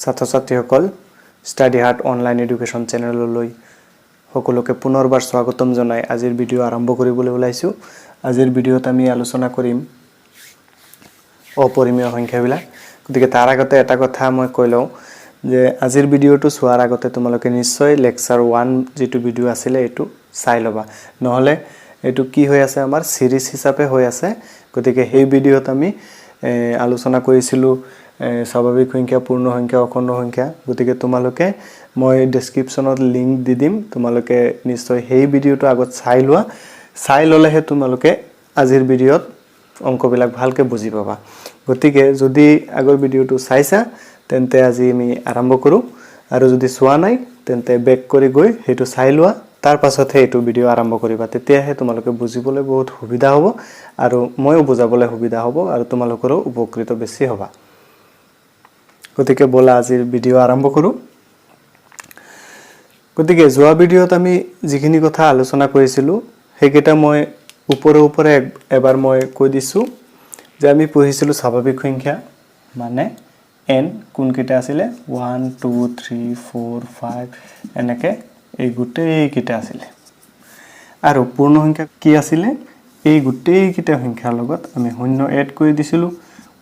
ছাত্ৰ ছাত্ৰীসকল study heart online education চেনেললৈ সকলোকে পুনৰবাৰ স্বাগতম জনাই আজিৰ ভিডিঅ' আৰম্ভ কৰিবলৈ ওলাইছো। আজিৰ ভিডিঅ'ত আমি আলোচনা কৰিম অপৰিমেয় সংখ্যাবিলাক। গতিকে তাৰ আগতে এটা কথা মই কৈ লওঁ যে আজিৰ ভিডিঅ'টো চোৱাৰ আগতে তোমালোকে নিশ্চয় লেকচাৰ 1 যেটো ভিডিঅ' আছিল এটো চাই লবা, নহলে এটো কি হৈ আছে আমাৰ সিৰিজ হিচাপে হৈ আছে। গতিকে এই ভিডিঅ'ত আমি আলোচনা কৰিছিলো স্বাভাৱিক সংখ্যা, পূৰ্ণ সংখ্যা, অখণ্ড সংখ্যা। গতিকে তোমালোকে মই ডেসক্ৰিপচনত লিংক দি দিম, তোমালোকে নিশ্চয় এই ভিডিঅ'টো আগত চাই লোৱা। চাই ললেহে তোমালোকে আজিৰ ভিডিঅ'ত অংকবিলাক ভালকে বুজি পাবা। গতিকে যদি আগৰ ভিডিঅ'টো চাইছা তেন্তে আজি আমি আৰম্ভ কৰো, আৰু যদি চোৱা নাই তেন্তে বেক কৰি গৈ হেতু চাই লোৱা, তাৰ পাছতহে এটো ভিডিঅ' আৰম্ভ কৰিবা। তেতিয়াহে তোমালোকে বুজিবলৈ বহুত সুবিধা হ'ব, আৰু ময়ো বুজাবলৈ সুবিধা হ'ব, আৰু তোমালোকৰো উপকৃত বেছি হ'বা। গতিকে বলা আজিৰ ভিডিঅ' আৰম্ভ কৰো। গতিকে যোৱা ভিডিঅ'ত আমি যিখিনি কথা আলোচনা কৰিছিলো সেইকেইটা মই ওপৰে এবাৰ মই কৈ দিছো যে আমি পঢ়িছিলো স্বাভাৱিক সংখ্যা মানে n কোনকেইটা আছিলে 1 2 3 4 5 এনেকে এই গোটেই কেইটা আছিলে, আৰু পূৰ্ণ সংখ্যা কি আছিলে এই গোটেই কেইটা সংখ্যাৰ লগত আমি শূন্য এড কৰি দিছিলো।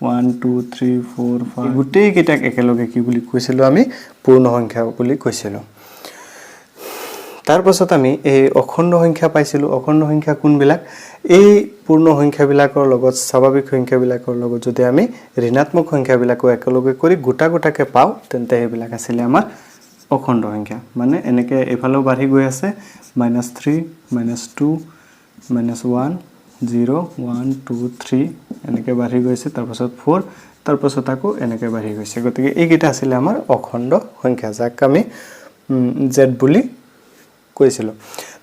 1 2 3 4 5 গোটেই কেইটাক একেলগে কি বুলি কৈছিলো আমি পূৰ্ণ সংখ্যা বুলি কৈছিলো। তাৰ পাছত আমি এই অখণ্ড সংখ্যা পাইছিলো। অখণ্ড সংখ্যা কোনবিলাক এই পূৰ্ণ সংখ্যাবিলাকৰ লগত স্বাভাৱিক সংখ্যাবিলাকৰ লগত যদি আমি ঋণাত্মক সংখ্যাবিলাকো একেলগে কৰি গোটাকে পাও তেন্তে এইবিলাক আছিল আমাৰ অখণ্ড সংখ্যা। মানে এনেকে এফালেও বাঢ়ি গৈ আছে -3 -2 -1 0 1 2 3 এনেকে বাঢ়ি গৈছে, তাৰ পাছত 4, তাৰ পাছত আকৌ এনেকে বাঢ়ি গৈছে। গতিকে এই কেইটা আছিল আমাৰ অখণ্ড সংখ্যা যাক আমি z বুলি কৈছিলো।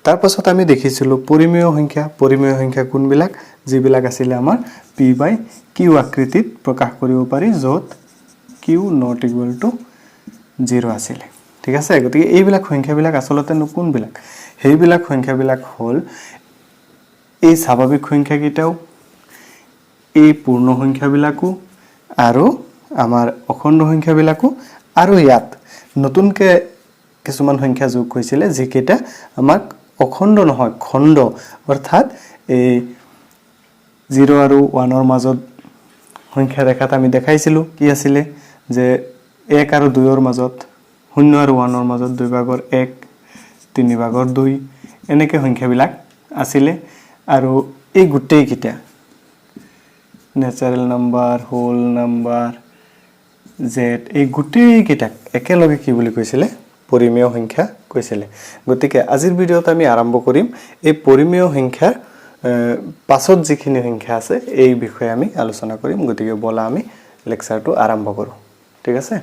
তাৰ পাছত আমি দেখিছিলো পৰিমেয় সংখ্যা। পৰিমেয় সংখ্যা কোনবিলাক যিবিলাক আছিল আমাৰ p/q আকৃতিত প্ৰকাশ কৰিব পাৰি, য'ত q ≠ 0 আছিল। ঠিক আছে। গতিকে এইবিলাক সংখ্যাবিলাক আচলতে কোনবিলাক সেইবিলাক সংখ্যাবিলাক হ'ল এই স্বাভাৱিক সংখ্যা কেইটাও, এই পূৰ্ণ সংখ্যাবিলাকো, আৰু আমাৰ অখণ্ড সংখ্যাবিলাকো, আৰু ইয়াত নতুনকে কিছুমান সংখ্যা যোগ হৈছিলে যিকেইটা আমাক অখণ্ড নহয় খণ্ড, অৰ্থাৎ এই 0 আৰু 1 ৰ মাজত সংখ্যা ৰেখাত আমি দেখাইছিলো কি আছিলে যে 1 আৰু 2 ৰ মাজত, 0 আৰু 1 ৰ মাজত 2/1 3/2 এনেকে সংখ্যাবিলাক আছিলে। আৰু এই গোটেই কেইটা natural number, whole number, Z এই গোটেই কেইটাক একেলগে কি বুলি কৈছিলে পৰিমেয় সংখ্যা কৈছিলে। গতিকে আজিৰ ভিডিঅ'ত আমি আৰম্ভ কৰিম এই পৰিমেয় সংখ্যাৰ পাছত যিখিনি সংখ্যা আছে এই বিষয়ে আমি আলোচনা কৰিম। গতিকে বলা আমি লেকচাৰটো আৰম্ভ কৰো। ঠিক আছে।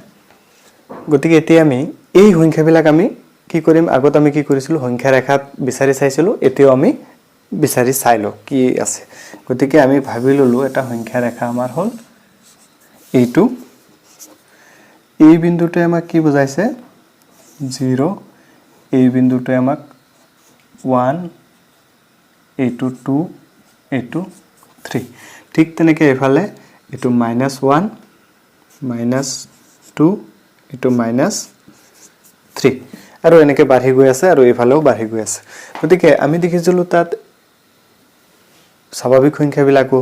গতিকে এতিয়া আমি এই সংখ্যাবিলাক আমি কি কৰিম, আগত আমি কি কৰিছিলো সংখ্যা ৰেখাত বিচাৰি চাইছিলো, এতিয়াও আমি বিচাৰি চাই লও কি আছে। গতিকে আমি ভাবি ললো এটা সংখ্যা ৰেখা আমাৰ হ'ল এইটো, এই বিন্দুটোৱে আমাক কি বুজাইছে 0, এই বিন্দুটোৱে আমাক 1, এইটো 2, এইটো 3। ঠিক তেনেকে এফালে এইটো -1 -2 এইটো -3 আৰু এনেকে বাঢ়ি গৈ আছে, আৰু এফালেও বাঢ়ি গৈ আছে। গতিকে আমি দেখিছিলো তাত স্বাভাৱিক সংখ্যাবিলাকো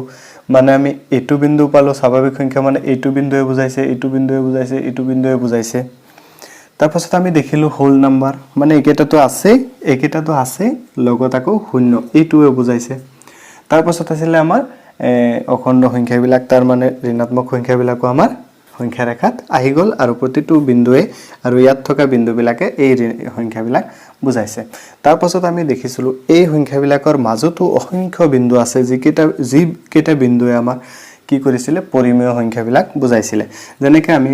মানে আমি এইটো বিন্দু পালো, স্বাভাৱিক সংখ্যা মানে এইটো বিন্দুৱে বুজাইছে, এইটো বিন্দুৱে বুজাইছে, এইটো বিন্দুৱে বুজাইছে। তাৰ পাছত আমি দেখিলো হোল নাম্বাৰ মানে একেটাটো আছে লগত আকৌ শূন্য এইটোৱে বুজাইছে। তাৰ পাছত আছিল আমাৰ অখণ্ড সংখ্যাবিলাক, তাৰ মানে ঋণাত্মক সংখ্যাবিলাকো আমাৰ সংখ্যা ৰেখাত আহি গ'ল, আৰু প্ৰতিটো বিন্দুৱে আৰু ইয়াত থকা বিন্দুবিলাকে এই সংখ্যাবিলাক বুজাইছে। তাৰ পাছত আমি দেখিছিলো এই সংখ্যাবিলাকৰ মাজতো অসংখ্য বিন্দু আছে যিকেইটা বিন্দুৱে আমাৰ কি কৰিছিলে পৰিমেয় সংখ্যাবিলাক বুজাইছিলে। যেনেকৈ আমি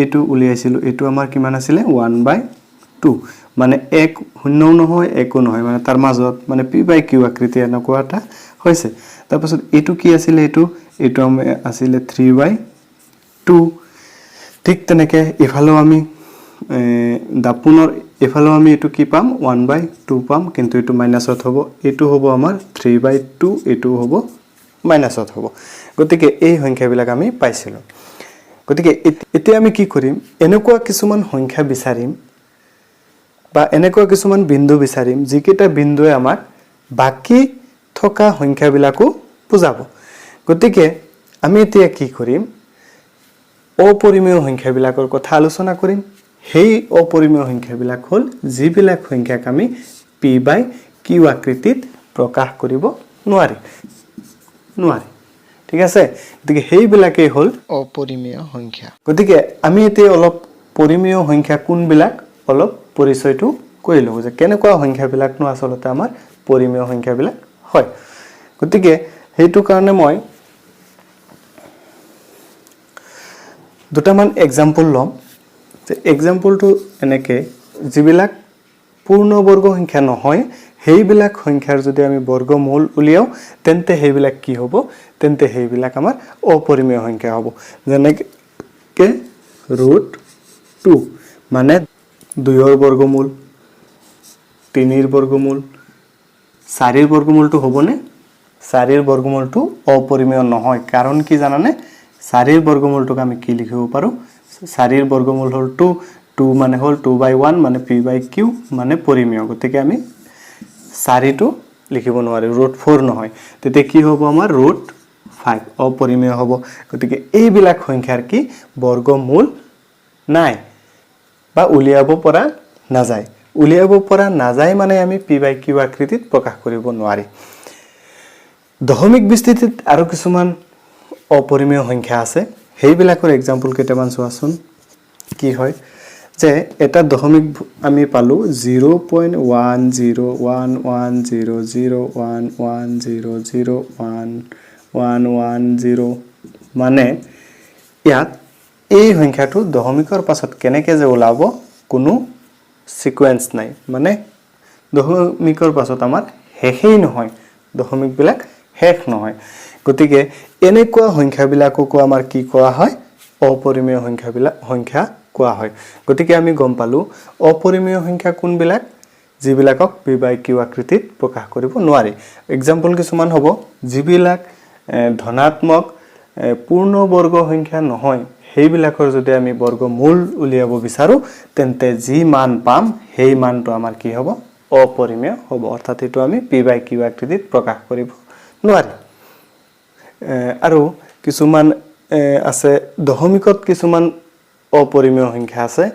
এইটো উলিয়াইছিলো, এইটো আমাৰ কিমান আছিলে 1/2 মানে 1 শূন্যও নহয় 1ও নহয়, মানে তাৰ মাজত মানে p/q আকৃতি এনেকুৱা এটা হৈছে। তাৰ পাছত এইটো কি আছিলে, এইটো আছিলে 3/2। ঠিক তেনেকে এফালেও আমি দাপোনৰ এফালেও আমি এইটো কি পাম 1/2 পাম, কিন্তু এইটো মাইনাছত হ'ব, এইটো হ'ব আমাৰ 3/2, এইটো হ'ব মাইনাছত হ'ব। গতিকে এই সংখ্যাবিলাক আমি পাইছিলো। গতিকে এতিয়া আমি কি কৰিম এনেকুৱা কিছুমান সংখ্যা বিচাৰিম বা এনেকুৱা কিছুমান বিন্দু বিচাৰিম যিকেইটা বিন্দুৱে আমাক বাকি থকা সংখ্যাবিলাকো বুজাব গতিকে আমি এতিয়া কি কৰিম অপৰিমেয় সংখ্যাবিলাকৰ কথা আলোচনা কৰিম সেই অপৰিমেয় সংখ্যাবিলাক হ'ল যিবিলাক সংখ্যাক আমি p/q আকৃতিত প্ৰকাশ কৰিব নোৱাৰি ঠিক আছে গতিকে সেইবিলাকেই হ'ল অপৰিমেয় সংখ্যা গতিকে আমি এতিয়া অলপ পৰিমেয় সংখ্যা কোনবিলাক অলপ পৰিচয়টো কৰি লওঁ যে কেনেকুৱা সংখ্যাবিলাকনো আচলতে আমাৰ পৰিমেয় সংখ্যাবিলাক হয় গতিকে সেইটো কাৰণে মই দুটামান এক্সাম্পল লম যে এক্সাম্পলটো এনেকে যিবিলাক পূৰ্ণবৰ্গ সংখ্যা নহয় সেইবিলাক সংখ্যাৰ যদি আমি বৰ্গমূল উলিয়াও তেন্তে সেইবিলাক কি হ'ব তেন্তে সেইবিলাক আমাৰ অপৰিমেয় সংখ্যা হ'ব যেনেকে √2 মানে 2 ৰ বৰ্গমূল 3 ৰ বৰ্গমূল 4 ৰ বৰ্গমূলটো হ'বনে 4 ৰ বৰ্গমূলটো অপৰিমেয় নহয় কাৰণ কি জানানে 4 ৰ বৰ্গমূলটোক আমি কি লিখিব পাৰো 4 ৰ বৰ্গমূল হ'ল 2 মানে হ'ল 2/1 মানে p/q মানে পৰিমেয় গতিকে আমি 4 টো লিখিব নোৱাৰি √4 নহয় তেতিয়া কি হ'ব আমাৰ √5 অপৰিমেয় হ'ব গতিকে এইবিলাক সংখ্যাৰ কি বৰ্গমূল নাই বা উলিয়াব পৰা নাযায় মানে আমি p/q আকৃতিত প্ৰকাশ কৰিব নোৱাৰি দশমিক বিস্তৃতিত আৰু কিছুমান অপৰিমেয় সংখ্যা আছে সেইবিলাকৰ এক্সাম্পল কেইটামান চোৱাচোন কি হয় যে এটা দশমিক আমি পালো 0.1010011001110 মানে ইয়াত এই সংখ্যাটো দশমিকৰ পাছত কেনেকৈ যে ওলাব কোনো সিকোয়েন্স নাই মানে দশমিকৰ পাছত আমাৰ শেষেই নহয় দশমিকবিলাক শেষ নহয় গতিকে এনেকুৱা সংখ্যাবিলাককো আমাৰ কি কোৱা হয় অপৰিমেয় সংখ্যা কোৱা হয় গতিকে আমি গম পালো অপৰিমেয় সংখ্যা কোনবিলাক যিবিলাকক p/q আকৃতিত প্ৰকাশ কৰিব নোৱাৰি এক্সাম্পল কিছুমান হ'ব যিবিলাক ধনাত্মক পূৰ্ণবৰ্গ সংখ্যা নহয় সেইবিলাকৰ যদি আমি বৰ্গমূল উলিয়াব বিচাৰো তেন্তে যি মান পাম সেই মানটো আমাৰ কি হ'ব অপৰিমেয় হ'ব অৰ্থাৎ এটো আমি p/q আকৃতিত প্ৰকাশ কৰিব নোৱাৰি আৰু কিছুমান আছে দশমিকত কিছুমান অপৰিমেয় সংখ্যা আছে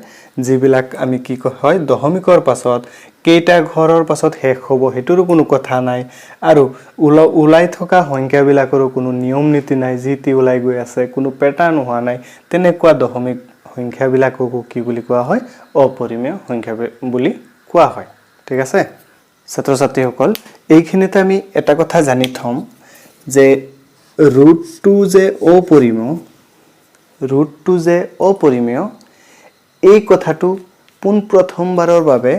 যিবিলাক আমি কি হয় দশমিকৰ পাছত কেইটা ঘৰৰ পাছত শেষ হ'ব হেতুৰো কোনো কথা নাই আৰু উলাই থকা সংখ্যাবিলাকৰো কোনো নিয়ম নীতি নাই জিতি উলাই গৈ আছে কোনো প্যাটাৰ্ন হোৱা নাই তেনেকুৱা দশমিক সংখ্যাবিলাককো কি বুলি কোৱা হয় অপৰিমেয় সংখ্যা বুলি কোৱা হয় ঠিক আছে ছাত্ৰ ছাত্ৰীসকল এইখিনিতে আমি এটা কথা জানি থম যে √2 যে অপৰিমেয় এই কথাটো পোন প্ৰথমবাৰৰ বাবে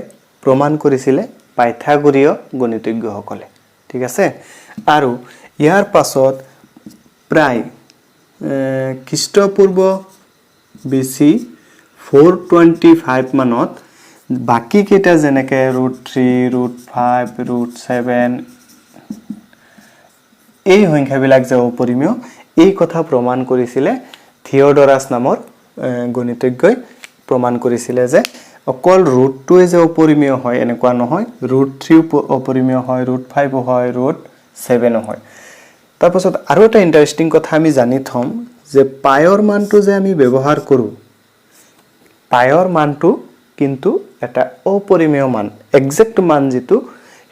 প্ৰমাণ কৰিছিলে পাইথাগোৰীয় গণিতজ্ঞসকলে ঠিক আছে আৰু ইয়াৰ পাছত প্ৰায় খ্ৰীষ্টপূৰ্ব BC 425 মানত বাকি কেইটা যেনেকে √3 √5 √7 এই সংখ্যাবিলাক যে অপৰিমেয় এই কথা প্ৰমাণ কৰিছিলে থিওডৰাছ নামৰ গণিতজ্ঞই প্ৰমাণ কৰিছিলে যে অকল √2 যে অপৰিমেয় হয় এনেকুৱা নহয় √3 অপৰিমেয় হয় √5 হয় √7 হয় তাৰপাছত আৰু এটা ইন্টাৰেষ্টিং কথা আমি জানি থম যে পাইৰ মানটো যে আমি ব্যৱহাৰ কৰো পাইৰ মানটো কিন্তু এটা অপৰিমেয় মান এক্সাক্ট মান যেটো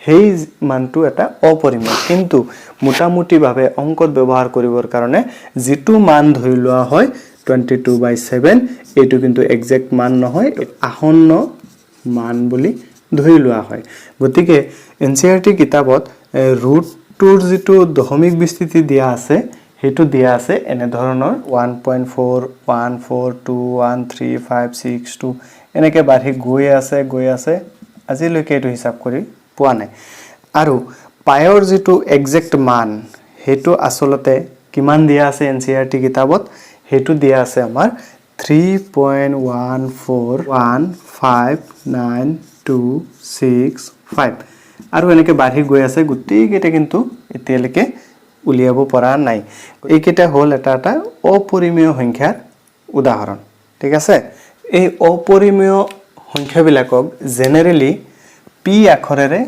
সেই মানটো এটা অপৰিমেয় কিন্তু মোটামুটি ভাবে অংকত ব্যৱহাৰ কৰিবৰ কাৰণে যেটো মান ধৰি লোৱা হয় 22/7 এটো কিন্তু এক্সাক্ট মান নহয় আসন্ন মান বুলি ধৰি লোৱা হয় গতিকে এনচিইআৰটি কিতাপত √2 যেটো দশমিক বিস্তৃতি দিয়া আছে হেতু দিয়া আছে এনে ধৰণৰ 1.4 142 13562 এনেকে বাঢ়ি গৈ আছে আজিলৈকে এটো হিসাব কৰি পোৱা নাই আৰু পাইৰ যেটো এক্সাক্ট মান হেতু আসলতে কিমান দিয়া আছে এনচিইআৰটি কিতাপত হেতু দিয়া আছে আমাৰ 3.1415925 আৰু এনেকে বাঢ়ি গৈ আছে গুটেই কেইটা কিন্তু এতিয়ালৈকে উলিয়াব পৰা নাই এইকেইটা হল এটা অপৰিমেয় সংখ্যাৰ উদাহৰণ ঠিক আছে এই অপৰিমেয় সংখ্যাবিলাকক জেনেৰেলি পি আখৰেৰে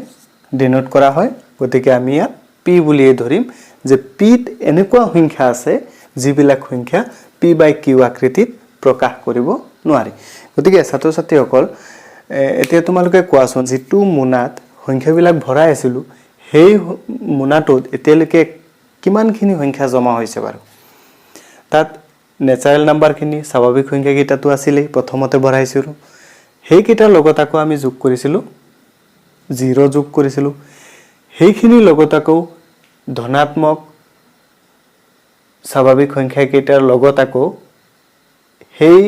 ডিনোট কৰা হয় গতিকে আমি ইয়াত পি বুলিয়ে ধৰিম যে পিত এনেকুৱা সংখ্যা আছে যিবিলাক সংখ্যা পি বাই কিউ আকৃতিত প্ৰকাশ কৰিব নোৱাৰি গতিকে ছাত্ৰ ছাত্ৰীসকল এতিয়া তোমালোকে কোৱাচোন যেটো মোনাত সংখ্যাবিলাক ভৰাই আছিল সেই মোনাটোত এতিয়ালৈকে কিমানখিনি সংখ্যা জমা হৈছে বাৰু তাত ন্যাচাৰাল নাম্বাৰখিনি স্বাভাৱিক সংখ্যা কিটাটো আছিল প্ৰথমতে ভৰাইছিল সেই কিটাৰ লগত আকৌ আমি যোগ কৰিছিল 0 যোগ কৰিছিল সেইখিনি লগত আকৌ ধনাত্মক স্বাভাৱিক সংখ্যা কিটাৰ লগত আকৌ সেই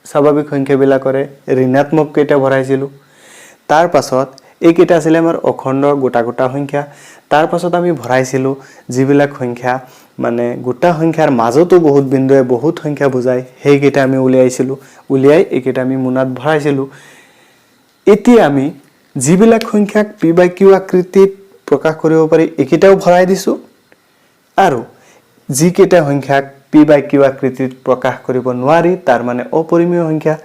স্বাভাৱিক সংখ্যাবিলাকৰে ঋণাত্মক কেইটা ভৰাইছিল তাৰ পাছত এই কেইটা আছিল আমাৰ অখণ্ড গোটা গোটা সংখ্যা তাৰ পাছত আমি ভৰাইছিল যিবিলাক সংখ্যা মানে গোটা সংখ্যাৰ মাজতো বহুত বিন্দুৱে বহুত সংখ্যা বুজায় সেই কেইটা আমি উলিয়াইছিল উলিয়াই এই কেইটা আমি মোনাত ভৰাইছিল এতিয়া আমি যিবিলাক সংখ্যাক পি বাই কিউ আকৃতিত প্ৰকাশ কৰিব পাৰি একেটাও ভৰাই দিছো আৰু যি কেইটা সংখ্যাক পি বাই কিউ আকৃতিত প্ৰকাশ কৰিব নোৱাৰি তাৰ মানে অপৰিমেয় সংখ্যা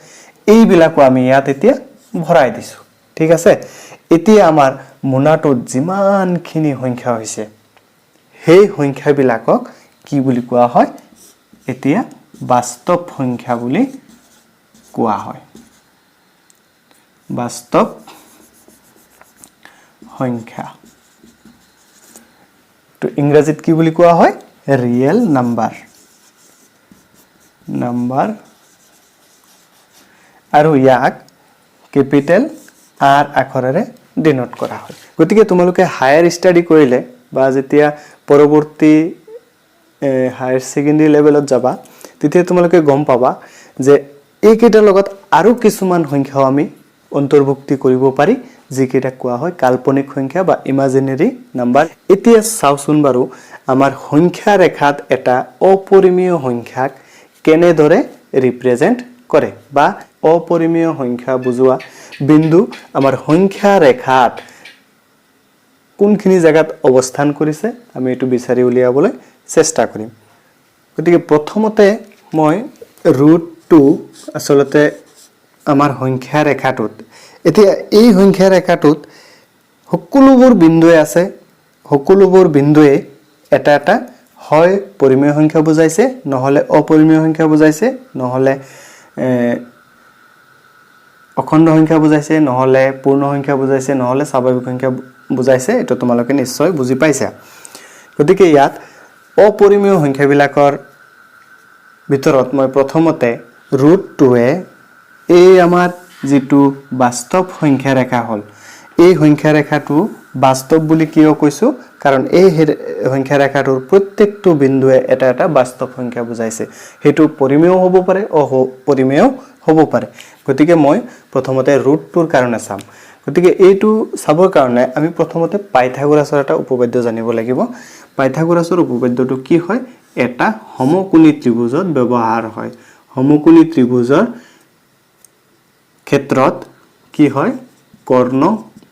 এইবিলাকো আমি ইয়াত এতিয়া ভৰাই দিছো ঠিক আছে এতিয়া আমাৰ মোনাটোত যিমানখিনি সংখ্যা হৈছে সেই সংখ্যাবিলাকক কি বুলি কোৱা হয় এতিয়া বাস্তৱ সংখ্যা বুলি কোৱা হয় বাস্তৱ সংখ্যা তো ইংৰাজীত কি বুলি কোৱা হয় ৰিয়েল নাম্বাৰ আৰু ইয়াক কেপিটেল আৰ আখৰেৰে ডিনোট কৰা হয় গতিকে তোমালোকে হায়াৰ ষ্টাডি কৰিলে বা যেতিয়া পৰৱৰ্তী হায়াৰ সেকেন্ডাৰী লেভেলত যাবা তেতিয়া তোমালোকে গম পাবা যে এই কেইটাৰ লগত আৰু কিছুমান সংখ্যাও আমি অন্তৰ্ভুক্তি কৰিব পাৰি যিকেইটা কোৱা হয় কাল্পনিক সংখ্যা বা ইমাজিনাৰী নাম্বাৰ এতিয়া চাওচোন বাৰু আমাৰ সংখ্যা ৰেখাত এটা অপৰিমেয় সংখ্যাক কেনেদৰে ৰিপ্ৰেজেন্ট কৰে বা অপৰিমেয় সংখ্যা বুজোৱা বিন্দু আমাৰ সংখ্যা ৰেখাত কোনখিনি জায়গাত অৱস্থান কৰিছে আমি এটো বিচাৰি উলিয়াবলৈ চেষ্টা কৰিম গতিকে প্ৰথমতে মই √2 আসলতে আমাৰ সংখ্যা ৰেখাটোত এতিয়া এই সংখ্যা ৰেখাটোত সকলোবোৰ বিন্দুৱে আছে সকলোবোৰ বিন্দুৱে এটা এটা হয় পৰিমেয় সংখ্যা বুজাইছে নহলে অপৰিমেয় সংখ্যা বুজাইছে নহলে অখণ্ড সংখ্যা বুজাইছে নহলে পূৰ্ণ সংখ্যা বুজাইছে নহলে স্বাভাৱিক সংখ্যা বুজাইছে এটা তোমালোকে নিশ্চয় বুজি পাইছা গতিকে ইয়াত অপৰিমেয় সংখ্যাবিলাকৰ ভিতৰত মই প্ৰথমতে √2 এ এই আমাৰ যেটো বাস্তৱ সংখ্যা ৰেখা হল এই সংখ্যা ৰেখাটো বাস্তৱ বুলি কিয় কৈছো কাৰণ এই সংখ্যা ৰেখাটোৰ প্ৰত্যেকটো বিন্দুৱে এটা এটা বাস্তৱ সংখ্যা বুজাইছে হেতু পৰিমেয় হ'ব পাৰে অপৰিমেয় হ'ব পাৰে গতিকে মই প্ৰথমতে √2 কাৰণে চাম গতিকে এইটো চাবৰ কাৰণে আমি প্ৰথমতে পাইথাগোৰাছৰ এটা উপপাদ্য জানিব লাগিব পাইথাগোৰাছৰ উপপাদ্যটো কি হয় এটা সমকোণী ত্ৰিভুজত ব্যৱহাৰ হয় সমকোণী ত্ৰিভুজৰ ক্ষেত্ৰত কি হয় কৰ্ণ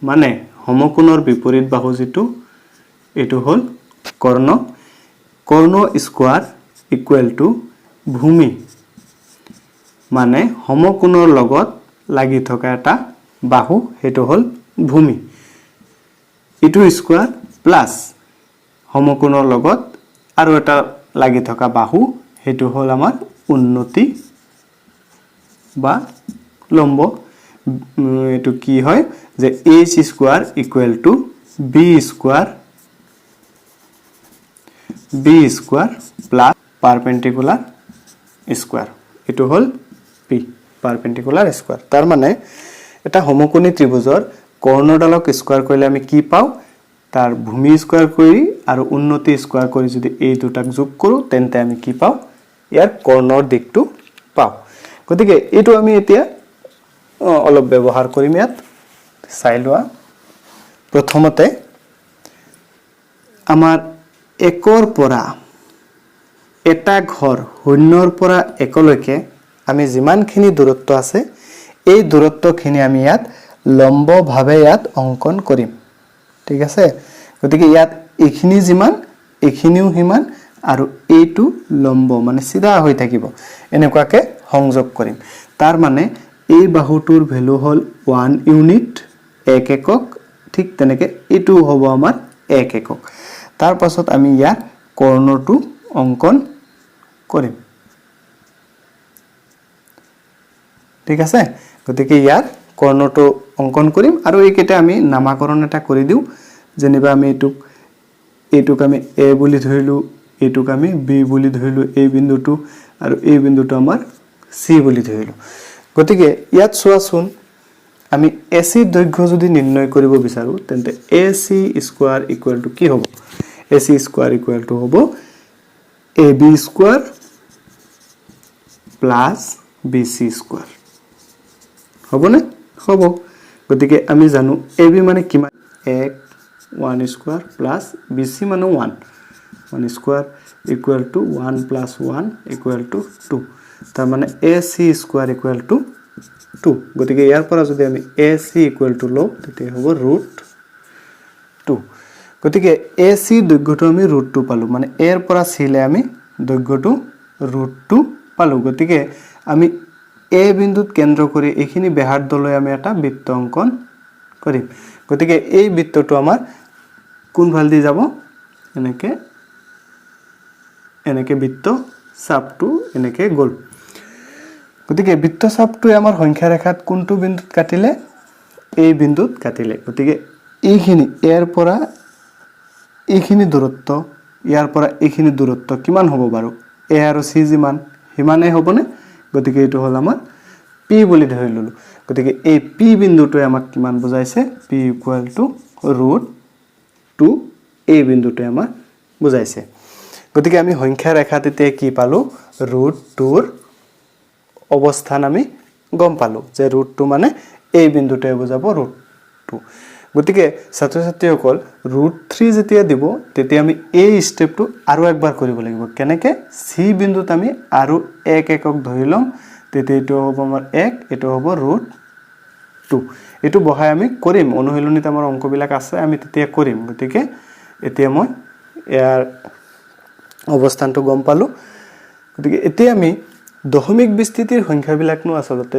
মানে সমকোণৰ বিপৰীত বাহু যেটো এটো হল কৰ্ণ স্কয়াৰ ইকুৱেল টু ভূমি মানে সমকোণৰ লগত লাগি থকা এটা বাহু হেতু হল ভূমি ইটো স্কয়াৰ প্লাস সমকোণৰ লগত আৰু এটা লাগি থকা বাহু হেতু হল আমাৰ উন্নতি বা লম্ব এটো কি হয় যে h square equal to b square plus perpendicular square এটো হল p পাৰপেন্ডিকুলাৰ স্কয়াৰ তাৰ মানে এটা সমকোণী ত্ৰিভুজৰ কৰ্ণডালক স্কয়াৰ কৰিলে আমি কি পাও তাৰ ভূমি স্কয়াৰ কৰি আৰু উন্নতি স্কয়াৰ কৰি যদি এই দুটাক যোগ কৰো তেন্তে আমি কি পাও ইয়াৰ কৰ্ণৰ দিকটো পাও গতিকে এটো আমি এতিয়া অলপ ব্যৱহাৰ কৰিম ইয়াত চাই লোৱা প্ৰথমতে আমাৰ একৰ পৰা এটা ঘৰ শূন্যৰ পৰা একলৈকে আমি যিমানখিনি দূৰত্ব আছে এই দূৰত্বখিনি আমি ইয়াত লম্বভাৱে ইয়াত অঙ্কন কৰিম ঠিক আছে গতিকে ইয়াত এইখিনি যিমান এইখিনিও হিমান আৰু এইটো লম্ব মানে সিধা হৈ থাকিব এনেকুৱাকে সংযোগ কৰিম তাৰ মানে এই বাহুটোৰ ভ্যালু হল 1 ইউনিট 1 একক ঠিক তেনেকে এটো হ'ব আমাৰ 1 একক তাৰ পাছত আমি ইয়াৰ কৰ্ণটো অঙ্কন কৰিম ঠিক আছে গতিকে ইয়াৰ কৰ্ণটো অঙ্কন কৰিম আৰু এইকেইটা আমি নামাকৰণ এটা কৰি দিও যেনিবা আমি এইটোক আমি a বুলি ধৰিলো এইটোক আমি b বুলি ধৰিলো এই বিন্দুটো আৰু এই বিন্দুটো আমাৰ c বুলি ধৰিলো গতিকে ইয়াত চোৱাচোন আমি AC দৈৰ্ঘ্য যদি নিৰ্ণয় কৰিব বিচাৰো তেন্তে AC স্কয়াৰ ইকুৱেল টু কি হ'ব AC স্কয়াৰ ইকুৱেল টু হ'ব AB square plus BC square হবনে হ'ব গতিকে আমি জানো AB মানে কিমান 1 স্কয়াৰ প্লাস BC মানে 1 square equal two 1 plus 1 equal to 2 তাৰ মানে AC স্কয়াৰ ইকুৱেল টু 2 গতিকে ইয়াৰ পৰা যদি আমি AC ইকুৱেল টু লও তেতিয়া হ'ব √2 গতিকে AC দৈৰ্ঘ্যটো আমি √2 পালো মানে এৰ পৰা c লে আমি দৈৰ্ঘ্যটো √2 পালো গতিকে আমি A বিন্দুত কেন্দ্ৰ কৰি এইখিনি ব্যাসাৰ্ধলৈ আমি এটা বৃত্ত অঙ্কন কৰিম গতিকে এই বৃত্তটো আমাৰ কোন ভাল দি যাব এনেকে বৃত্ত চাপটো এনেকে গল গতিকে বৃত্ত চাপটো আমাৰ সংখ্যা ৰেখাত কোনটো বিন্দুত কাটিলে এই বিন্দুত কাটিলে গতিকে এইখিনি এৰ পৰা এইখিনি দূৰত্ব ইয়াৰ পৰা এইখিনি দূৰত্ব কিমান হ'ব বাৰু a আৰু c যিমান হিমানে হ'বনে গতিকে এটো হল আমাৰ p বুলি ধৰি ললো গতিকে এই p বিন্দুটোৱে আমাক কিমান বুজাইছে p ইকুৱেল টু √2 এই বিন্দুটোৱে আমাক বুজাইছে গতিকে আমি সংখ্যা ৰেখাটিতে কি পালো √2 অবস্থান আমি গম পালো যে √2 মানে এই বিন্দুটোৱে বুজাব √2 গতিকে ছাত্ৰ ছাত্ৰীসকল √3 যেতিয়া দিব তেতিয়া আমি এই স্টেপটো আৰু একবাৰ কৰিব লাগিব কেনেকে c বিন্দুত আমি আৰু 1 একক ধৰি লম তেতিয়া এটো হ'ব আমাৰ 1 এটো হ'ব √2 এটো বহাই আমি কৰিম অনুশীলনীত আমাৰ অংকবিলাক আছে আমি তেতিয়া কৰিম গতিকে এতিয়া মই ইয়াৰ অবস্থানটো গম পালো গতিকে এতিয়া আমি দশমিক বিস্তৃতিৰ সংখ্যাবিলাকনো আসলতে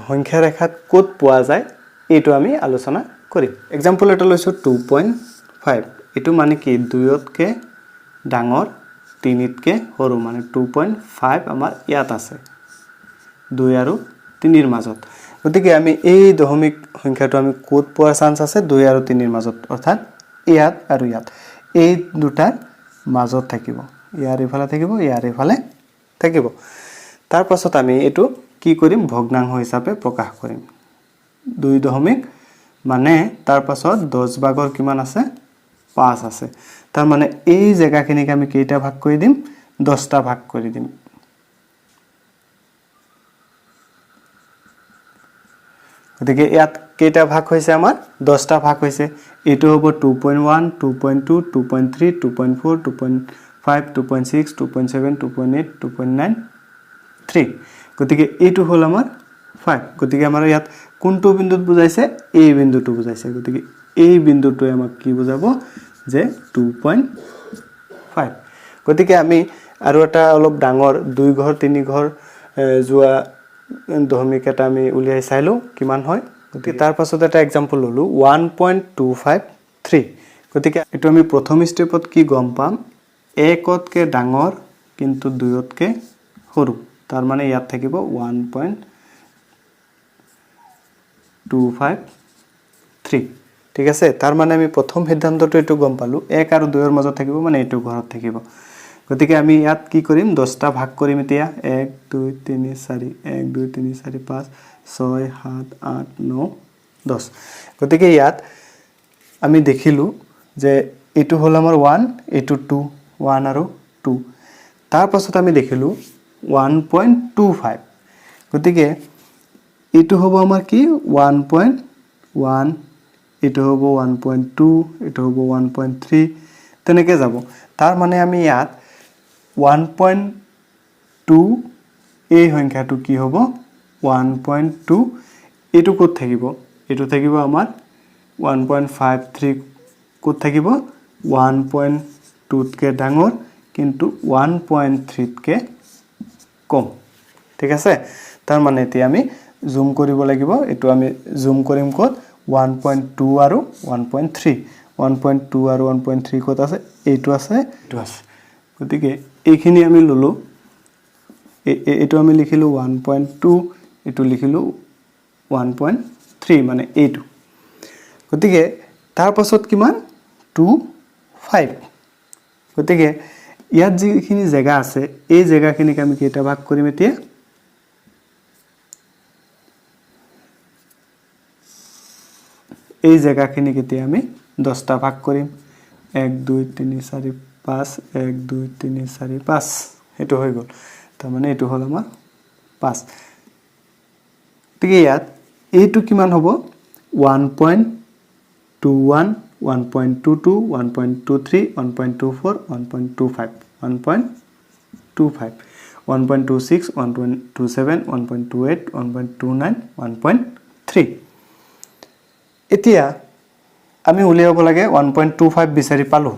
সংখ্যা ৰেখাত ক'ত পোৱা যায় এটো আমি আলোচনা কৰিম এক্সাম্পল এটা লৈছো 2.5 এটো মানে কি 2 তকে ডাঙৰ 3 তকে সৰু মানে 2.5 আমাৰ ইয়াত আছে 2 আৰু 3 ৰ মাজত গতিকে আমি এই দশমিক সংখ্যাটো আমি ক'ত পোৱাৰ চান্স আছে 2 আৰু 3 ৰ মাজত অৰ্থাৎ ইয়াত আৰু ইয়াত এই দুটাৰ মাজত থাকিব ইয়াৰ ইফালে থাকিব ইয়াৰ ইফালে থাকিব তাৰ পাছত আমি এটো কি কৰিম ভগ্নাংশ হিচাপে প্ৰকাশ কৰিম 2 দশমিক মানে তাৰ পাছত 10 ভাগৰ কিমান আছে 5 আছে তাৰ মানে এই জায়গাখিনিক আমি কেইটা ভাগ কৰি দিম 10টা ভাগ কৰি দিম গতিকে ইয়াত কেইটা ভাগ হৈছে আমাৰ 10টা ভাগ হৈছে এটো হ'ব 2.1 2.2 2.3 2.4 2.5 2.6 2.7 2.8 2.9 3 গতিকে এটো হল আমাৰ 5 গতিকে আমাৰ ইয়াত কোনটো বিন্দুত বুজাইছে এই বিন্দুটো বুজাইছে গতিকে এই বিন্দুটোৱে আমাক কি বুজাব যে 2.5 গতিকে আমি আৰু এটা অলপ ডাঙৰ 2 ঘৰ 3 ঘৰ যোৱা দশমিক এটা আমি উলিয়াই চাইলো কিমান হয় গতিকে তাৰ পাছত এটা एग्जांपल ললো 1.253 গতিকে এটো আমি প্ৰথম স্টেপত কি গম পাম 1 তকে ডাঙৰ কিন্তু 2 তকে সৰু তাৰ মানে ইয়াত থাকিব 1.253 ঠিক আছে তাৰ মানে আমি প্ৰথম সিদ্ধান্তটো এটো গম পালো 1 আৰু 2 ৰ মাজত থাকিব মানে এটো ঘৰত থাকিব গতিকে আমি ইয়াত কি কৰিম 10টা ভাগ কৰিম এতিয়া 1 2 3 4 1 2 3 4 5 6 7 8 9 10 গতিকে ইয়াত আমি দেখিলো যে এটো হল আমাৰ 1 এটো 2 1 আৰু 2 তাৰ পাছত আমি দেখিলো 1.25 গতিকে এটো হ'ব আমাৰ কি 1.1 এটো হ'ব 1.2 এটো হ'ব 1.3 তেনেকে যাব তাৰ মানে আমি ইয়াত 1.2 এই সংখ্যাটো কি হ'ব 1.2 এটো ক'ত থাকিব এটো থাকিব আমাৰ 1.53 ক'ত থাকিব 1.2 তকে ডাঙৰ কিন্তু 1.3 তকে কম ঠিক আছে তাৰ মানে এতিয়া আমি জুম কৰিব লাগিব এটো আমি জুম কৰিম কত 1.2 আৰু 1.3 1.2 আৰু 1.3 কত আছে এইটো আছে গতিকে এইখিনি আমি ললো এটো আমি লিখিলো 1.2 এটো লিখিলো 1.3 মানে এইটো গতিকে তাৰ পাছত কিমান 2 5 গতিকে ইয়াত যিখিনি জায়গা আছে এই জায়গাখিনিক আমি কেইটা ভাগ কৰিম এতিয়া এই জায়গাখিনিক এতিয়া আমি 10টা ভাগ কৰিম 1 2 3 4 5 1 2 3 4 5 এটো হৈ গল তাৰ মানে এটো হল আমাৰ 5 ঠিক ইয়াত এইটো কিমান হ'ব 1.21 1.22 1.23 1.24 1.25 1.25 1.26 1.27 1.28 1.29 1.3 এতিয়া আমি উলিয়াব লাগে 1.25 বিচাৰি পালো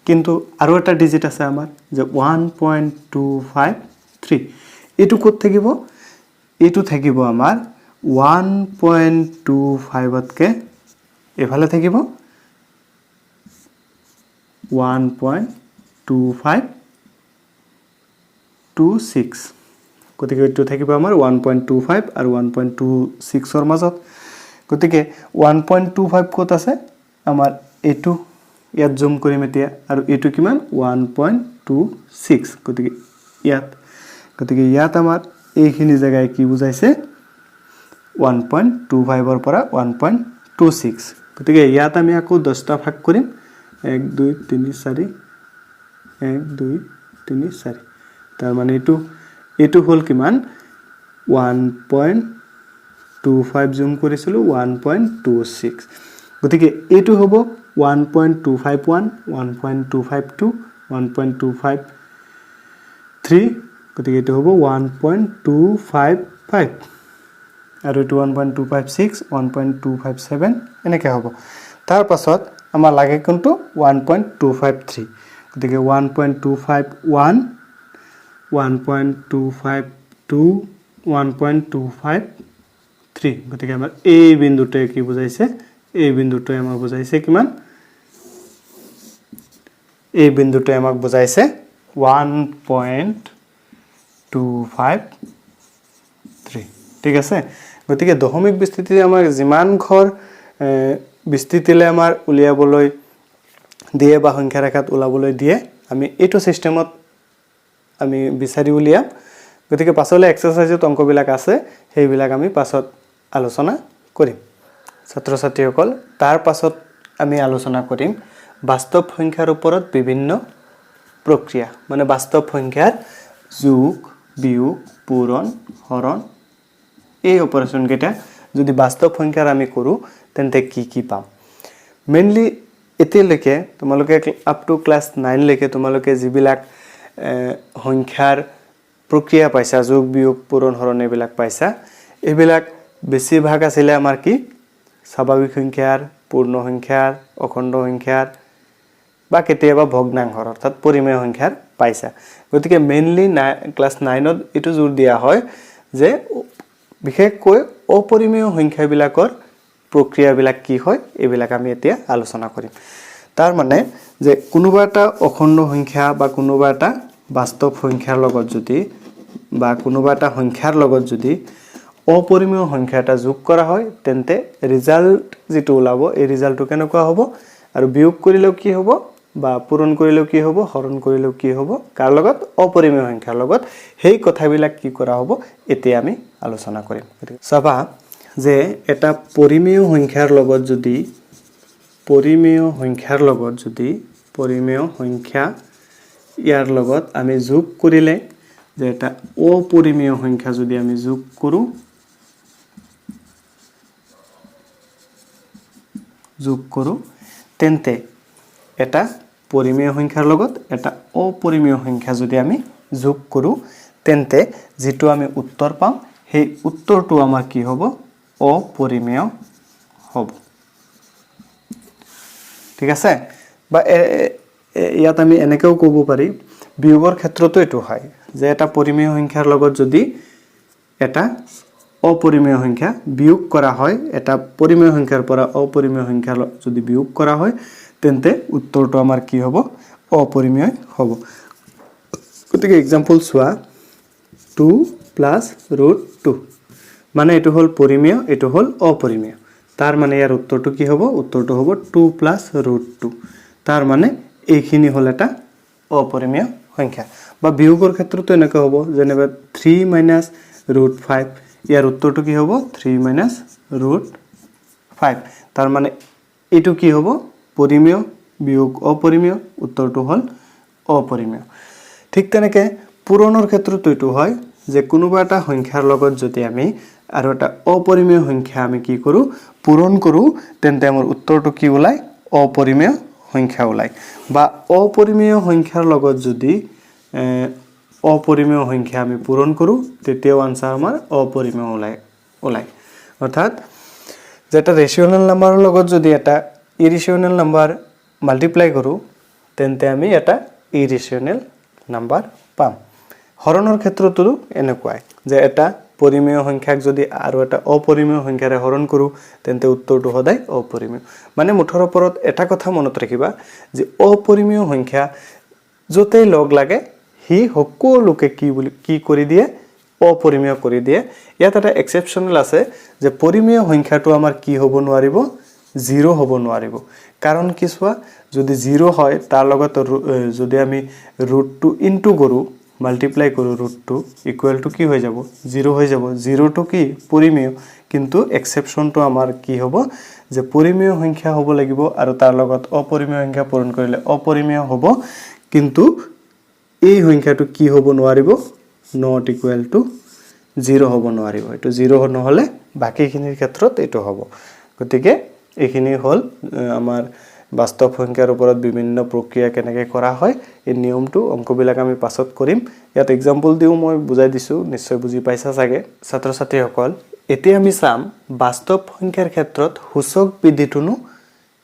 কিন্তু আৰু এটা ডিজিট আছে আমাৰ যে 1.253 এটো কত থাকিব এটো থাকিব আমাৰ 1.25 তকে এফালে থাকিব 1.2526 গতিকে এটো থাকিব আমাৰ 1.25 আৰু 1.26 ৰ মাজত গতিকে 1.25 কত আছে আমাৰ এটো ইয়াত জুম কৰিম এতিয়া আৰু এটো কিমান 1.26 গতিকে ইয়াত আমাৰ এইখিনি জায়গায় কি বুজাইছে 1.25 ৰ পৰা 1.26 গতিকে ইয়াত আমি আকৌ 10টা ভাগ কৰিম 1 2 3 4 1 2 3 4 তাৰ মানে এটো হল কিমান 1.25 জুম কৰিছিলো 1.26 গতিকে এটো হ'ব 1.251 1.252 1.253 গতিকে এটো হ'ব 1.255 আৰু এটো 1.256 1.257 এনেকৈ হ'ব তাৰ পাছত আমাৰ লাগে কোনটো 1.253 গতিকে 1.251 1.252 1.253 গতিকে আমাৰ এই বিন্দুটোৱে কি বুজাইছে এই বিন্দুটোৱে আমাক বুজাইছে কিমান এই বিন্দুটোৱে আমাক বুজাইছে 1.253 ঠিক আছে গতিকে দশমিক বিস্তৃতিতে আমাৰ যিমান ঘৰ বিস্তৃতিলে আমাৰ উলিয়াবলৈ দিয়ে বা সংখ্যা ৰেখাত উলাবলৈ দিয়ে আমি এইটো সিস্টেমত আমি বিচাৰি উলিয়াম গতিকে পাছলৈ এক্সাৰসাইজত অংকবিলাক আছে সেইবিলাক আমি পাছত আলোচনা কৰিম ছাত্ৰ ছাত্ৰীসকল তাৰ পাছত আমি আলোচনা কৰিম বাস্তৱ সংখ্যাৰ ওপৰত বিভিন্ন প্ৰক্ৰিয়া মানে বাস্তৱ সংখ্যাৰ যোগ বিয়োগ পূৰণ হৰণ এই অপাৰেশন কেটা যদি বাস্তৱ সংখ্যাৰ আমি কৰো তেন্তে কি পাম মেইনলি এতিয়ালৈকে তোমালোকে আপ টু ক্লাস 9 লৈকে তোমালোকে যিবিলাক সংখ্যাৰ প্ৰক্ৰিয়া পাইছা যোগ বিয়োগ পূৰণ হৰণ এইবিলাক পাইছা এইবিলাক বেছিভাগ আছিল আমাৰ কি স্বাভাৱিক সংখ্যাৰ পূৰ্ণ সংখ্যাৰ অখণ্ড সংখ্যাৰ বা কেতিয়াবা ভগ্নাংশৰ অৰ্থাৎ পৰিমেয় সংখ্যাৰ পাইছা গতিকে মেইনলি ক্লাস 9 ত এটো জোৰ দিয়া হয় যে বিশেষকৈ অপৰিমেয় সংখ্যাবিলাকৰ প্ৰক্ৰিয়াবিলাক কি হয় এইবিলাক আমি এতিয়া আলোচনা কৰিম তাৰ মানে যে কোনোবা এটা অখণ্ড সংখ্যা বা কোনোবা এটা বাস্তৱ সংখ্যাৰ লগত যদি বা কোনোবা এটা সংখ্যাৰ লগত যদি অপৰিমেয় সংখ্যা এটা যোগ কৰা হয় তেন্তে ৰিজাল্ট যেটো ওলাব এই ৰিজাল্টটো কেনেকুৱা হ'ব আৰু বিয়োগ কৰিলেও কি হ'ব বা পূৰণ কৰিলেও কি হ'ব হৰণ কৰিলেও কি হ'ব কাৰ লগত অপৰিমেয় সংখ্যাৰ লগত সেই কথাবিলাক কি কৰা হ'ব এতিয়া আমি আলোচনা কৰিম চাবা যে এটা পৰিমেয় সংখ্যাৰ লগত যদি পৰিমেয় সংখ্যা ইয়াৰ লগত আমি যোগ কৰিলে যে এটা অপৰিমেয় সংখ্যা যদি আমি যোগ কৰো তেন্তে এটা পৰিমেয় সংখ্যাৰ লগত এটা অপৰিমেয় সংখ্যা যদি আমি যোগ কৰো তেন্তে যেটো আমি উত্তৰ পাম সেই উত্তৰটো আমাৰ কি হ'ব অপৰিমেয় হ'ব ঠিক আছে বা ইয়াত আমি এনেকেও ক'ব পাৰি বিয়োগৰ ক্ষেত্ৰতো এটো হয় যে এটা পৰিমেয় সংখ্যাৰ লগত যদি এটা অপৰিমেয় সংখ্যা বিয়োগ কৰা হয় এটা পৰিমেয় সংখ্যাৰ পৰা অপৰিমেয় সংখ্যা যদি বিয়োগ কৰা হয় তেন্তে উত্তৰটো আমাৰ কি হ'ব অপৰিমেয় হ'ব গতিকে एग्जांपल চোৱা 2 + √2 মানে এটো হল পৰিমেয় এটো হল অপৰিমেয় তাৰ মানে ইয়াৰ উত্তৰটো কি হ'ব উত্তৰটো হ'ব 2 + √2 তাৰ মানে এইখিনি হল এটা অপৰিমেয় সংখ্যা বা বিয়োগৰ ক্ষেত্ৰতো এনেকৈ হ'ব যেনেবা 3 - √5 ইয়াৰ উত্তৰটো কি হ'ব 3 - √5 তাৰ মানে এটো কি হ'ব পৰিমেয় বিয়োগ অপৰিমেয় উত্তৰটো হল অপৰিমেয় ঠিক তেনেকৈ পূৰণৰ ক্ষেত্ৰতো এটো হয় যে কোনোবা এটা সংখ্যাৰ লগত যদি আমি আৰু এটা অপৰিমেয় সংখ্যা আমি কি কৰো পূৰণ কৰো তেন্তে আমাৰ উত্তৰটো কি ওলাই অপৰিমেয় সংখ্যা ওলাই বা অপৰিমেয় সংখ্যাৰ লগত যদি অপৰিমেয় সংখ্যা আমি পূৰণ কৰো তেতিয়াও আনসাৰ আমাৰ অপৰিমেয় ওলাই অৰ্থাৎ যেটা ৰেশিওনাল নাম্বাৰৰ লগত যদি এটা ইৰেশনাল নাম্বাৰ মাল্টিপ্লাই কৰো তেন্তে আমি এটা ইৰেশনাল নাম্বাৰ পাম হৰণৰ ক্ষেত্ৰতো এনেকুৱাই যে এটা পৰিমেয় সংখ্যাক যদি আৰু এটা অপৰিমেয় সংখ্যাৰে হৰণ কৰো তেন্তে উত্তৰটো সদায় অপৰিমেয় মানে মুঠৰ ওপৰত এটা কথা মনত ৰাখিবা যে অপৰিমেয় সংখ্যা যতেই লগ লাগে হি সকলোকে কি কৰি দিয়ে অপৰিমেয় কৰি দিয়ে ইয়াত এটা এক্সেপশনাল আছে যে পৰিমেয় সংখ্যাটো আমাৰ কি হ'ব নোৱাৰিব 0 হ'ব নোৱাৰিব কাৰণ কি সোৱা যদি 0 হয় তাৰ লগত যদি আমি √2 ইনটু কৰো মাল্টিপ্লাই কৰো √2 ইকুয়াল টু কি হৈ যাব 0 হৈ যাব 0 টু কি পরিমেয় কিন্তু এক্সেপশনটো আমাৰ কি হ'ব যে পৰিমেয় সংখ্যা হ'ব লাগিব আৰু তাৰ লগত অপৰিমেয় সংখ্যা পূৰণ কৰিলে অপৰিমেয় হ'ব কিন্তু এই সংখ্যাটো কি হ'ব নোৱাৰিব নট ইকুয়াল টু 0 হ'ব নোৱাৰিব এটো 0 নহলে বাকিখিনিৰ ক্ষেত্ৰত এটো হ'ব গতিকে এইখিনি হল আমাৰ বাস্তৱ সংখ্যাৰ ওপৰত বিভিন্ন প্ৰক্ৰিয়া কেনেকৈ কৰা হয় এই নিয়মটো অংকবিলাক আমি পাছত কৰিম ইয়াত एग्जांपल দিও মই বুজাই দিছো নিশ্চয় বুজি পাইছা চাগে ছাত্ৰ ছাত্ৰীসকল এতিয়া আমি চাম বাস্তৱ সংখ্যাৰ ক্ষেত্ৰত সূচক বিধিটোনো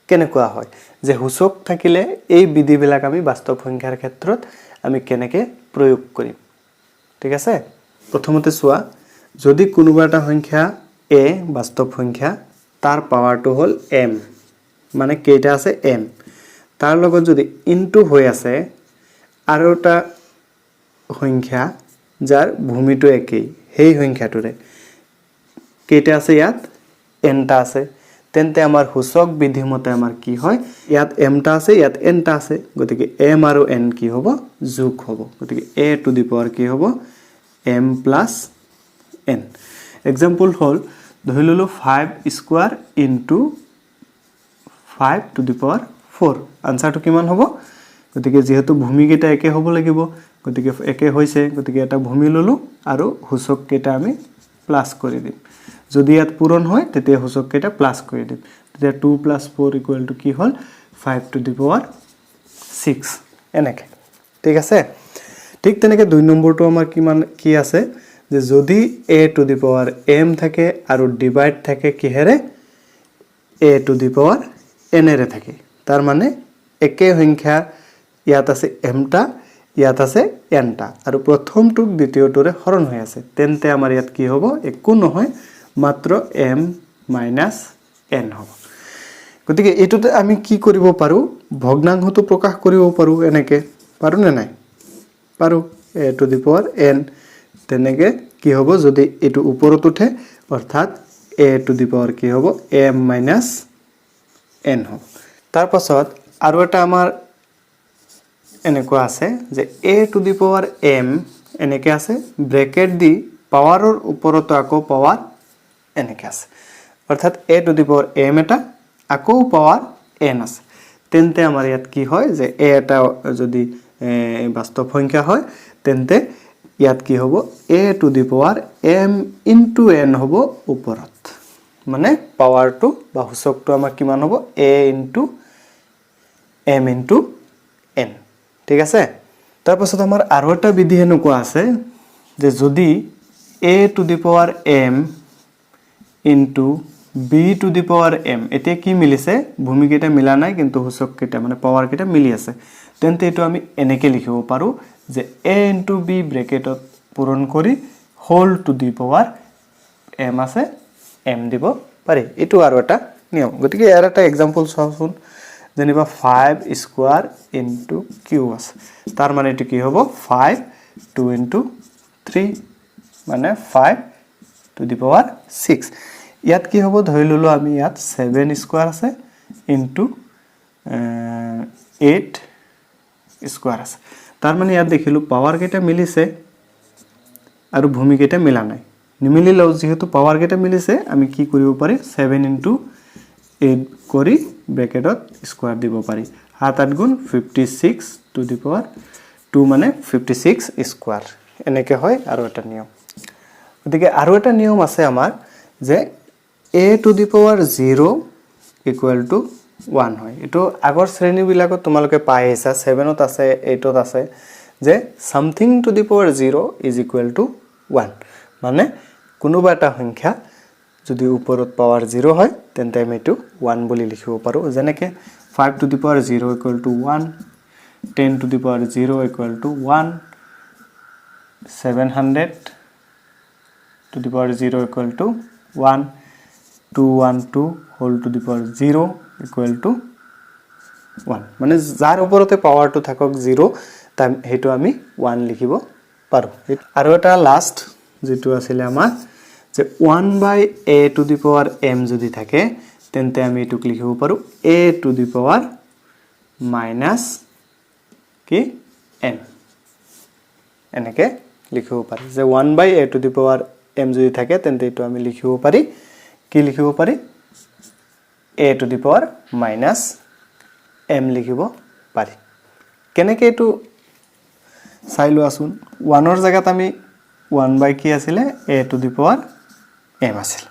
কেনেকুৱা হয় যে সূচক থাকিলে এই বিধিবিলাক আমি বাস্তৱ সংখ্যাৰ ক্ষেত্ৰত আমি কেনেকৈ প্ৰয়োগ কৰিম ঠিক আছে প্ৰথমতে চোৱা যদি কোনোবা এটা সংখ্যা a বাস্তৱ সংখ্যা তাৰ পাৱাৰটো হল m মানে কেইটা আছে m তাৰ লগত যদি ইনটু হৈ আছে আৰু এটা সংখ্যা যাৰ ভূমিটো একেই সেই সংখ্যাটোৰে কেইটা আছে ইয়াত n টা আছে তেন্তে আমাৰ সূচক বিধি মতে আমাৰ কি হয় ইয়াত m টা আছে ইয়াত n টা আছে গতিকে m আৰু n কি হ'ব যোগ হ'ব গতিকে a টু দি পাৱাৰ কি হ'ব m plus n एग्जांपल হল ধৰি ললো 5 square into 5 two the power 4 আনসাৰটো কিমান হ'ব গতিকে যেহেতু ভূমি কেটা একে হ'ব লাগিব গতিকে একে হৈছে গতিকে এটা ভূমি ললো আৰু সূচক কেটা আমি প্লাস কৰি দিম যদি ইয়াত পূৰণ হয় তেতিয়া সূচক কেটা প্লাস কৰি দিম তেতিয়া 2 + 4 = কি হল 5 টু দি পাৱাৰ 6 এনেকে ঠিক আছে ঠিক তেনেকে 2 নম্বৰটো আমাৰ কি আছে যে যদি a two the power m থাকে আৰু ডিভাইড থাকে কিহেৰে a two the power n এৰে থাকে তাৰ মানে একে সংখ্যা ইয়াত আছে m টা ইয়াত আছে n টা আৰু প্ৰথমটো দ্বিতীয়টোৰে হৰণ হৈ আছে তেন্তে আমাৰ ইয়াত কি হ'ব একো নহয় মাত্ৰ m - n হ'ব গতিকে এটোতে আমি কি কৰিব পাৰো ভগ্নাংশটো প্ৰকাশ কৰিব পাৰো এনেকে পাৰো নে নাই পাৰো a two the power n তেনেকে কি হ'ব যদি এটো ওপৰত উঠে অৰ্থাৎ a টু দি পাৱাৰ কি হ'ব m - n হ'ব তাৰ পাছত আৰু এটা আমাৰ এনেকুৱা আছে যে a two the power m এনেকে আছে ব্ৰেকেট দি পাৱাৰৰ ওপৰত আকৌ পাৱাৰ এনেকে আছে অৰ্থাৎ a two the power m এটা আকৌ পাৱাৰ n আছে তেন্তে আমাৰ ইয়াত কি হয় যে a এটা যদি বাস্তৱ সংখ্যা হয় তেন্তে ইয়াত কি হ'ব a two the power m into n হ'ব ওপৰত মানে পাৱাৰটো বা সূচকটো আমাৰ কিমান হ'ব a into m into n ঠিক আছে তাৰ পাছত আমাৰ আৰু এটা বিধি এনেকুৱা আছে যে যদি a two the power m into b two the power m এতিয়া কি মিলিছে ভূমি কেটা মিলা নাই কিন্তু সূচক কেটা মানে পাৱাৰ কেটা মিলি আছে তেন্তে এটো আমি এনেকে লিখিব পাৰো যে a ইনটু b ব্ৰেকেটত পূৰণ কৰি whole to the power m আছে m দিব পাৰি এটো আৰু এটা নিয়ম গতিকে ইয়াৰ এটা एग्जांपल চাওঁচোন যেনিবা 5 স্কয়াৰ ইনটু q আছে তাৰ মানে এটো কি হ'ব 5 2 ইনটু 3 মানে 5 টু দি পাৱাৰ 6 ইয়াত কি হ'ব ধৰি ললো আমি ইয়াত 7 স্কয়াৰ আছে ইনটু 8 স্কয়াৰ আছে তাৰ মানে ইয়াত দেখিলো পাৱাৰ কেটা মিলিছে আৰু ভূমি কেটা মিলা নাই নিমিলিলেও যেহেতু পাৱাৰ কেটা মিলিছে আমি কি কৰিব পাৰি 7 ইনটু 8 কৰি ব্ৰেকেটত স্কয়াৰ দিব পাৰি 7 8 গুণ 56 টু দি পাৱাৰ 2 মানে 56 স্কয়াৰ এনেকে হয় আৰু এটা নিয়ম গতিকে আৰু এটা নিয়ম আছে আমাৰ যে a two the power 0 equal to 1 হয় এটো আগৰ শ্ৰেণী বিলাকত তোমালোকে পাই আছা 7 ত আছে 8 ত আছে যে something to the power 0 is equal to 1 মানে কোনোবা এটা সংখ্যা যদি ওপৰত পাৱাৰ 0 হয় তেন্তে আমি এটো 1 বুলি লিখিব পাৰো যেনেকে 5 to the power 0 equal to 1 10 to the power 0 equal to 1 700 to the power 0 equal to 1 212 whole to the power 0 equal to 1 মানে যাৰ ওপৰতে পাৱাৰটো থাকক 0 তাম হেতু আমি 1 লিখিব পাৰো আৰু এটা লাষ্ট যেটো আছিল আমাৰ যে 1 by a to the power m যদি থাকে তেন্তে আমি এটুক লিখিব পাৰো a to the power minus কি m এনেকে লিখিব পাৰি যে 1 by a to the power m যদি থাকে তেন্তে এটো আমি লিখিব পাৰি কি লিখিব পাৰি a to the power minus m লিখিব পাৰি কেনেকে এটো চাইলো আসুন 1 ৰ জায়গাত আমি 1 by কি আছিল a to the power m আছিল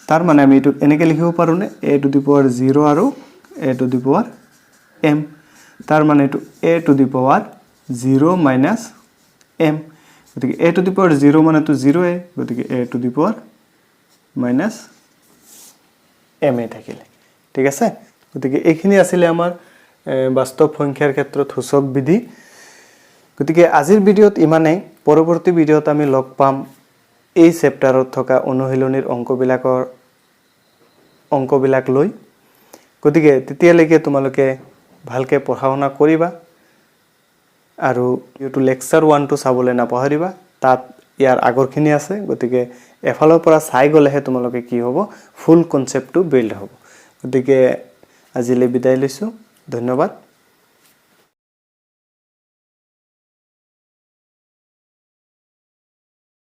তাৰ মানে আমি এটো এনেকে লিখিব পাৰো নে a to the power 0 আৰু a to the power m তাৰ মানে এটো a to the power 0 minus m গতিকে a to the power 0 মানে তো 0 এ গতিকে a to the power minus m এ থাকিলে ঠিক আছে গতিকে এইখিনি আছিল আমাৰ বাস্তৱ সংখ্যাৰ ক্ষেত্ৰত সূচক বিধি গতিকে আজিৰ ভিডিওত ইমানে পৰৱৰ্তী ভিডিওত আমি লগ পাম এই চেপ্টাৰত থকা অনুশীলনীৰ অংকবিলাক লৈ গতিকে তেতিয়ালৈকে তোমালোকে ভালকে পঢ়া-শুনা কৰিবা আৰু ইউটো লেকচাৰ 1 টো চাবলৈ নাপাহৰিবা তাত ইয়াৰ আগৰখিনি আছে গতিকে এফালৰ পৰা চাই গলেহে তোমালোকে কি হ'ব ফুল কনসেপ্টটো বিল্ড হ'ব গতিকে আজিলৈ বিদায় লৈছো ধন্যবাদ